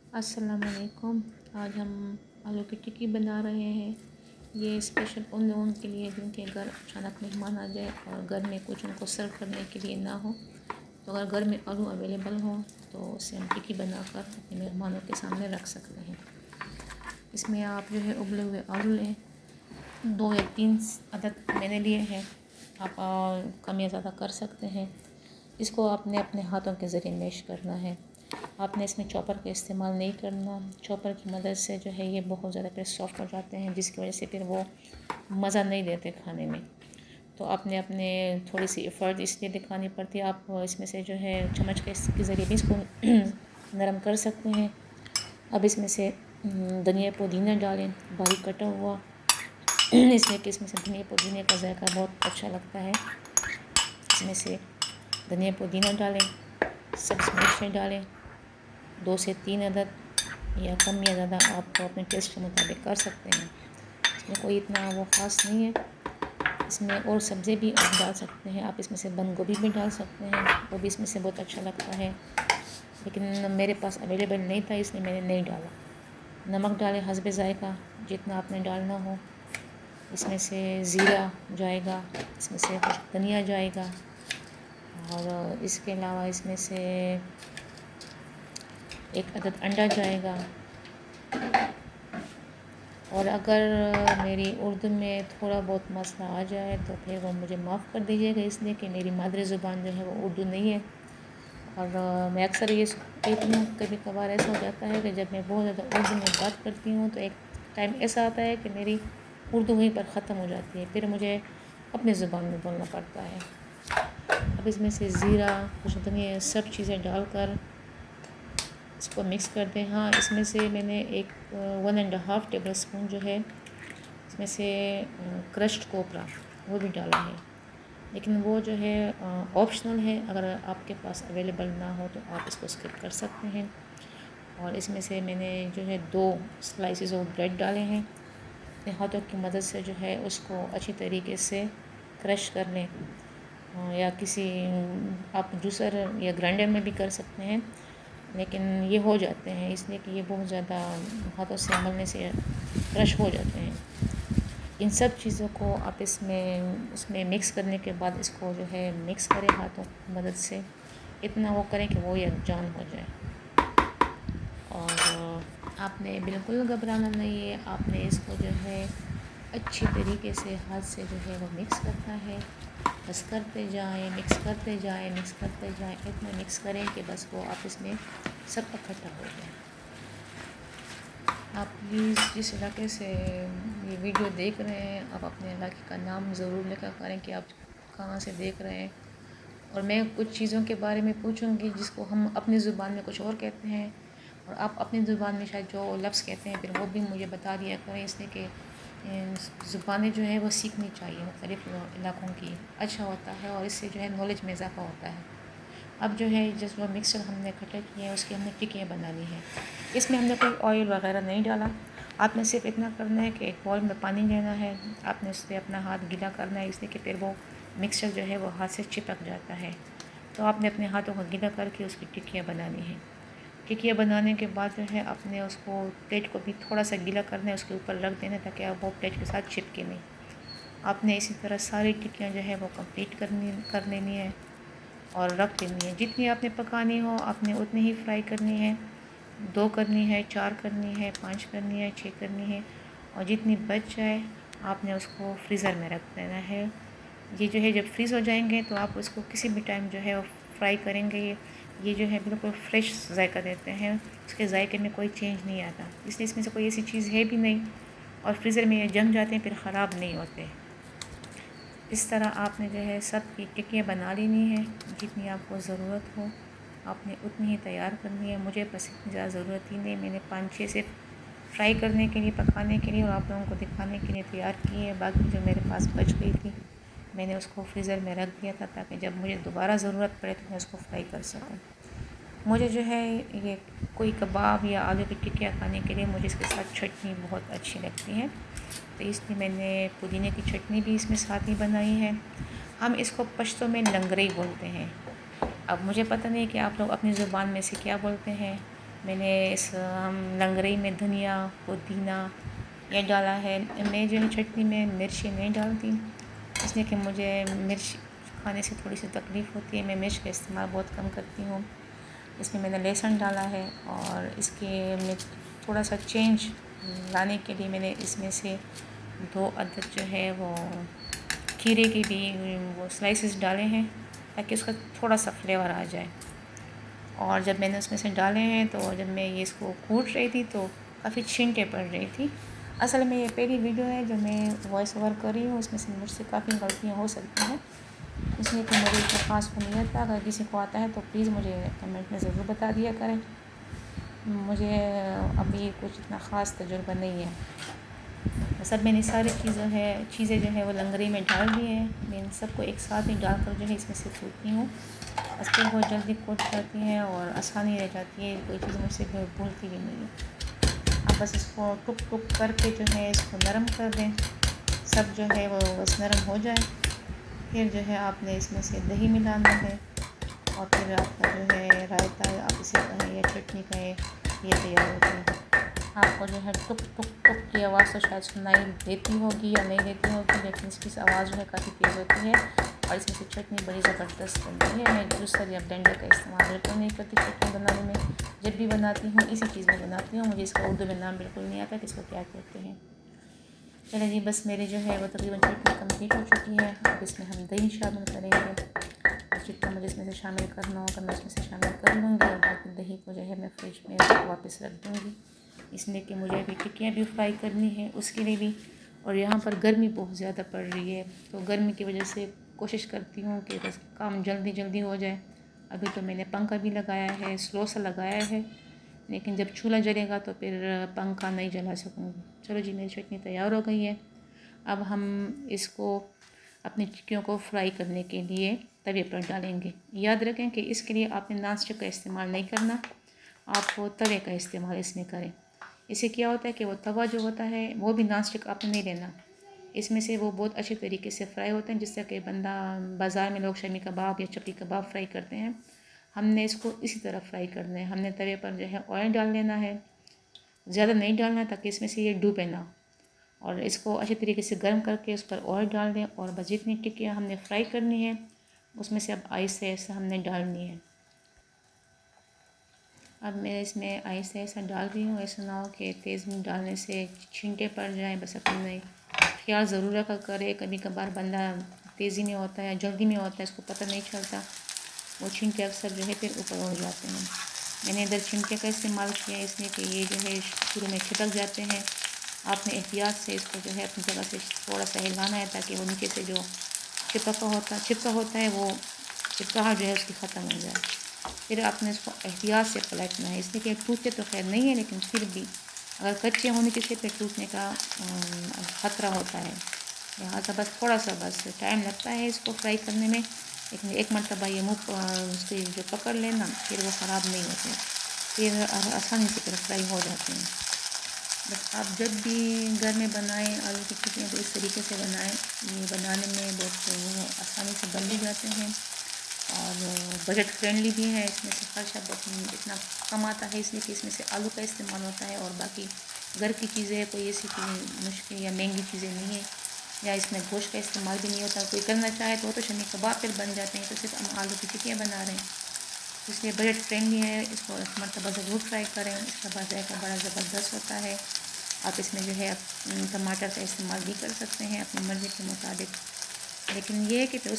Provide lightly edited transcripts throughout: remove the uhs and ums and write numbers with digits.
अस्सलाम वालेकुम। आज हम आलू की टिक्की बना रहे हैं। ये स्पेशल उन लोगों के लिए जिनके घर अचानक मेहमान आ जाए और घर में कुछ उनको सर्व करने के लिए ना हो, तो अगर घर में आलू अवेलेबल हो तो उससे हम टिक्की बनाकर अपने मेहमानों के सामने रख सकते हैं। इसमें आप जो है उबले हुए आलू लें, 2 या 3 अदद मैंने लिए हैं। आप कम या ज़्यादा कर सकते हैं। इसको आपने अपने हाथों के ज़रिए मैश करना है। आपने इसमें चॉपर का इस्तेमाल नहीं करना। चॉपर की मदद से जो है ये बहुत ज़्यादा फिर सॉफ्ट हो जाते हैं, जिसकी वजह से फिर वो मज़ा नहीं देते खाने में। तो आपने अपने थोड़ी सी एफ़र्ट इसलिए दिखानी पड़ती है। आप इसमें से जो है चम्मच के ज़रिए भी इसको नरम कर सकते हैं। अब इसमें से धनिया पुदीना डालें, बारीक कटा हुआ, इसलिए कि इसमें से धनिया पुदीने का जायका बहुत अच्छा लगता है। इसमें से धनिया पुदीना डालें, सब्ज़ मिर्चें डालें, 2 से 3 अदद, या कम या ज़्यादा आप अपने टेस्ट के मुताबिक कर सकते हैं। इसमें कोई इतना वो ख़ास नहीं है। इसमें और सब्ज़ी भी आप डाल सकते हैं। आप इसमें से बंद गोभी भी डाल सकते हैं, वो भी इसमें से बहुत अच्छा लगता है, लेकिन मेरे पास अवेलेबल नहीं था इसलिए मैंने नहीं डाला। नमक डालें हस्बे ज़ायका, जितना आपने डालना हो। इसमें से ज़ीरा जाएगा, इसमें से कुछ धनिया जाएगा, और इसके अलावा इसमें से 1 अदद अंडा जाएगा। और अगर मेरी उर्दू में थोड़ा बहुत मसला आ जाए तो फिर वो मुझे माफ़ कर दीजिएगा, इसलिए कि मेरी मादरी ज़ुबान जो है वो उर्दू नहीं है। और मैं अक्सर ये कहती हूँ, कभी कभार ऐसा हो जाता है कि जब मैं बहुत ज़्यादा उर्दू में बात करती हूँ तो एक टाइम ऐसा आता है कि मेरी उर्दू वहीं पर ख़त्म हो जाती है, फिर मुझे अपनी ज़ुबान में बोलना पड़ता है। अब इसमें से ज़ीरा, कुछ धनिया, सब चीज़ें डालकर इसको मिक्स कर दें। हाँ, इसमें से मैंने 1.5 टेबल स्पून जो है इसमें से क्रश्ड कोपरा वो भी डाला है, लेकिन वो जो है ऑप्शनल है। अगर आपके पास अवेलेबल ना हो तो आप इसको स्किप कर सकते हैं। और इसमें से मैंने जो है 2 स्लाइसेस ऑफ ब्रेड डाले हैं। अपने हाथों की मदद से जो है उसको अच्छी तरीके से क्रश कर लें, या किसी आप जूसर या ग्राइंडर में भी कर सकते हैं, लेकिन ये हो जाते हैं इसलिए कि ये बहुत ज़्यादा हाथों से मलने से क्रश हो जाते हैं। इन सब चीज़ों को आप उसमें मिक्स करने के बाद इसको जो है मिक्स करें हाथों की मदद से। इतना वो करें कि वो यकजान हो जाए। और आपने बिल्कुल घबराना नहीं है। आपने इसको जो है अच्छी तरीके से हाथ से जो है वो मिक्स करना है। बस करते जाएं, मिक्स करते जाएं, मिक्स करते जाएं। इतना मिक्स करें कि बस वो आप इसमें सब इकट्ठा हो जाए। आप प्लीज़ जिस इलाके से ये वीडियो देख रहे हैं, आप अपने इलाके का नाम ज़रूर लिखा करें कि आप कहाँ से देख रहे हैं। और मैं कुछ चीज़ों के बारे में पूछूंगी जिसको हम अपनी ज़ुबान में कुछ और कहते हैं, और आप अपनी ज़ुबान में शायद जो लफ्ज़ कहते हैं फिर वो भी मुझे बता दिया करें, इसलिए कि ज़ुबानें जो है वो सीखनी चाहिए मुख्तलिफ़ इलाक़ों की। अच्छा होता है और इससे जो है नॉलेज में इजाफ़ा होता है। अब जो है जिस वो मिक्सर हमने इकट्ठा किया है उसकी हमने टिक्कियाँ बनानी है। इसमें हमने कोई ऑयल वगैरह नहीं डाला। आपने सिर्फ इतना करना है कि एक बाउल में पानी लेना है, आपने उससे अपना हाथ गीला करना है, इसलिए कि फिर वो मिक्सचर जो है वो हाथ से चिपक जाता है। तो आपने अपने हाथों को गीला करके उसकी टिक्कियाँ बनानी है। टिक्कियाँ बनाने के बाद जो है आपने उसको प्लेट को भी थोड़ा सा गीला करना है, उसके ऊपर रख देना ताकि आप वो प्लेट के साथ चिपके नहीं। आपने इसी तरह सारी टिक्कियाँ जो है वो कंप्लीट कर लेनी है और रख देनी है। जितनी आपने पकानी हो आपने उतनी ही फ्राई करनी है। 2 करनी है, 4 करनी है, 5 करनी है, 6 करनी है, और जितनी बच जाए आपने उसको फ्रीज़र में रख देना है। ये जो है जब फ्रीज़ हो जाएंगे तो आप उसको किसी भी टाइम जो है वो फ्राई करेंगे। ये जो है बिल्कुल फ्रेश जायका देते हैं, उसके जायके में कोई चेंज नहीं आता, इसलिए इसमें से कोई ऐसी चीज़ है भी नहीं, और फ्रीज़र में ये जम जाते हैं फिर ख़राब नहीं होते। इस तरह आपने जो है सब की टिक्कियाँ बना लेनी है। जितनी आपको ज़रूरत हो आपने उतनी ही तैयार करनी है। मुझे बस इतनी ज़्यादा ज़रूरत ही नहीं, मैंने 5-6 सिर्फ फ्राई करने के लिए, पकाने के लिए और आप लोगों को दिखाने के लिए तैयार की है। बाकी जो मेरे पास बच गई थी मैंने उसको फ्रीज़र में रख दिया था ताकि जब मुझे दोबारा ज़रूरत पड़े तो मैं उसको फ्राई कर सकूँ। मुझे जो है ये कोई कबाब या आलू की टिक्कियाँ खाने के लिए मुझे इसके साथ चटनी बहुत अच्छी लगती है, तो इसलिए मैंने पुदीने की चटनी भी इसमें साथ ही बनाई है। हम इसको पश्तो में लंगरई बोलते हैं। अब मुझे पता नहीं कि आप लोग अपनी ज़ुबान में से क्या बोलते हैं। मैंने इस लंगड़ी में धनिया, पुदीना ये डाला है। मैं जो है चटनी में मिर्ची नहीं डालती, इसलिए कि मुझे मिर्च खाने से थोड़ी सी तकलीफ़ होती है। मैं मिर्च का इस्तेमाल बहुत कम करती हूँ। इसमें मैंने लहसुन डाला है और इसके में थोड़ा सा चेंज लाने के लिए मैंने इसमें से 2 अदद जो है वो खीरे के भी वो स्लाइसेस डाले हैं, ताकि उसका थोड़ा सा फ्लेवर आ जाए। और जब मैंने उसमें से डाले हैं तो जब मैं ये इसको कूट रही थी तो काफ़ी छींटे पड़ रही थी। असल में ये पहली वीडियो है जो मैं वॉइस ओवर कर रही हूँ, उसमें से मुझसे काफ़ी गलतियाँ हो सकती हैं, इसलिए कि मुझे इतना ख़ास तो नहीं आता। अगर किसी को आता है तो प्लीज़ मुझे कमेंट में ज़रूर बता दिया करें। मुझे अभी कुछ इतना ख़ास तजुर्बा नहीं है। सब मैंने सारी चीज़ें जो है वो लंगड़ी में डाल दी हैं। मैं इन सबको एक साथ ही डालकर जो है इसमें से कूटती हूँ। बस फिर बहुत जल्दी कूट जाती हैं और आसानी रह जाती है, कोई चीज़ मुझसे भूलती भी नहीं है। आप बस इसको टुक टुक करके जो है इसको नरम कर दें, सब जो है वो बस नरम हो जाए। फिर जो है आपने इसमें से दही मिलाना है और फिर आपका जो है रायता, आप इसे कहें या चटनी कहें, ये तैयार होती है। आपको जो है टुक टुक टुक की आवाज़ तो शायद सुनाई देती होगी या नहीं देती होगी, लेकिन इसकी आवाज़ जो है काफ़ी तेज़ होती है और इसमें से चटनी बड़ी ज़बरदस्त बनती है। मैं जूसर या ब्लेंडर का इस्तेमाल बिल्कुल नहीं करती चटनी बनाने में। जब भी बनाती हूँ इसी चीज़ में बनाती हूँ। मुझे इसका उर्दू में नाम बिल्कुल नहीं आता कि इसको क्या कहते हैं। चलिए जी, बस मेरी जो है वो तकरीबन चटनी कम्प्लीट हो चुकी है। अब इसमें हम दही शामिल करेंगे। जितना मुझे इसमें से शामिल करना होगा मैं इसमें से शामिल कर लूँगी और बाकी दही को जो है मैं फ्रिज में वापस रख दूँगी, इसलिए कि मुझे अभी टिक्कियाँ भी फ्राई करनी है उसके लिए भी। और यहाँ पर गर्मी बहुत ज़्यादा पड़ रही है, तो गर्मी की वजह से कोशिश करती हूँ कि बस काम जल्दी जल्दी हो जाए। अभी तो मैंने पंखा भी लगाया है, स्लो सा लगाया है, लेकिन जब चूल्हा जलेगा तो फिर पंखा नहीं जला सकूँगी। चलो जी, मेरी चटनी तैयार हो गई है। अब हम इसको अपनी टिक्कियों को फ्राई करने के लिए तवे पर डालेंगे। याद रखें कि इसके लिए आपने नॉन स्टिक का इस्तेमाल नहीं करना, आप तवे का इस्तेमाल इसमें करें। इससे क्या होता है कि वो तवा जो होता है वो भी नॉन स्टिक आपने नहीं लेना, इसमें से वो बहुत अच्छे तरीके से फ्राई होते हैं। जिससे कि बंदा बाज़ार में लोग शमी कबाब या चपली कबाब फ्राई करते हैं, हमने इसको इसी तरह फ्राई करना है। हमने तवे पर जो है ऑयल डाल लेना है, ज़्यादा नहीं डालना ताकि इसमें से ये डूबे ना, और इसको अच्छे तरीके से गर्म करके उस पर ऑयल डाल दें। और बस जितनी टिक्कियाँ हमने फ्राई करनी है उसमें से अब आहिस्ते ऐसा हमने डालनी है। अब मैं इसमें आहिस्ते ऐसा डाल रही हूँ, ऐसा ना हो कि तेज़ में डालने से छींटे पड़ जाएँ। बस अपने ख्याल ज़रूर रखा करे, कभी कभार बंदा तेज़ी में होता है, जल्दी में होता है, इसको पता नहीं चलता, वो छींटे अक्सर जो है फिर ऊपर उड़ जाते हैं। मैंने इधर चिमटे का इस्तेमाल किया इसलिए कि ये जो है शुरू में छिटक जाते हैं। आपने एहतियात से इसको जो है अपनी जगह से थोड़ा सा हिलाना है ताकि वो नीचे से जो चिपका होता है वो चिपकाहट जो है उसकी ख़त्म हो जाए। फिर आपने इसको एहतियात से पलटना है, इसलिए कि टूटते तो खैर नहीं है, लेकिन फिर भी अगर कच्चे होने के से फिर टूटने का ख़तरा होता है। लिहाजा बस थोड़ा सा बस टाइम लगता है इसको फ्राई करने में, लेकिन एक मरतबा ये मुँह उसकी जो पकड़ लेना फिर वो ख़राब नहीं होते, फिर आसानी से फिर फ्राई हो जाते हैं। बस आप जब भी घर में बनाएं आलू की टिक्कियाँ तो इस तरीके से बनाएं, ये बनाने में बहुत आसानी से बन भी जाते हैं और बजट फ्रेंडली भी है। इसमें से खर्चा बहुत इतना कम आता है, इसलिए कि इसमें से आलू का इस्तेमाल होता है और बाकी घर की चीज़ें कोई ऐसी कोई मुश्किल या महंगी चीज़ें नहीं है, या इसमें गोश्त का इस्तेमाल भी नहीं होता। कोई करना चाहे तो शमी कबाब फिर बन जाते हैं, तो सिर्फ हम आलू की टिक्कियाँ बना रहे हैं, इसलिए बजट फ्रेंडली है। इसको एक मरतबा ज़रूर ट्राई करें, इसका जायका बड़ा ज़बरदस्त होता है। आप इसमें जो है टमाटर का इस्तेमाल भी कर सकते हैं अपनी मर्ज़ी के मुताबिक, लेकिन ये है कि फिर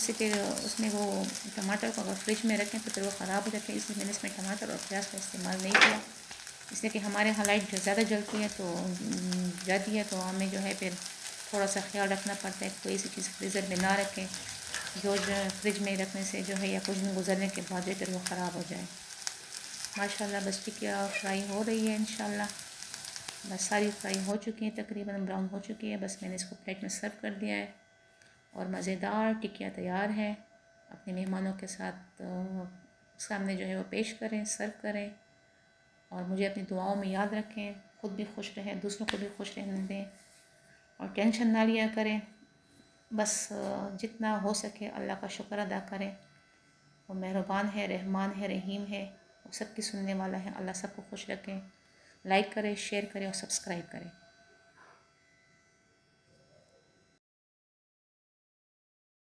उसमें वो टमाटर को अगर फ्रिज में रखें तो फिर वो ख़राब हो जाते हैं, इसलिए मैंने इसमें टमाटर और प्याज का इस्तेमाल नहीं किया। इसलिए कि हमारे यहाँ लाइट ज़्यादा जलती है तो जाती है, तो हमें जो है फिर थोड़ा सा ख्याल रखना पड़ता है, कोई ऐसी चीज़ फ्रीज़र में ना रखें जो फ्रिज में रखने से जो है या कुछ दिन गुजरने के बाद जो फिर वो ख़राब हो जाए। माशाल्लाह बस टिक्कियाँ फ्राई हो रही है इंशाल्लाह, बस सारी फ्राई हो चुकी हैं, तकरीबन ब्राउन हो चुकी है। बस मैंने इसको प्लेट में सर्व कर दिया है और मज़ेदार टिक्कियाँ तैयार हैं। अपने मेहमानों के साथ सामने जो है वो पेश करें, सर्व करें और मुझे अपनी दुआओं में याद रखें। ख़ुद भी खुश रहें, दूसरों को भी खुश रहने दें और टेंशन ना लिया करें। बस जितना हो सके अल्लाह का शुक्र अदा करें, वो मेहरबान है, रहमान है, रहीम है, वो सबकी सुनने वाला है। अल्लाह सबको खुश रखें। लाइक करें, शेयर करें और सब्सक्राइब करें।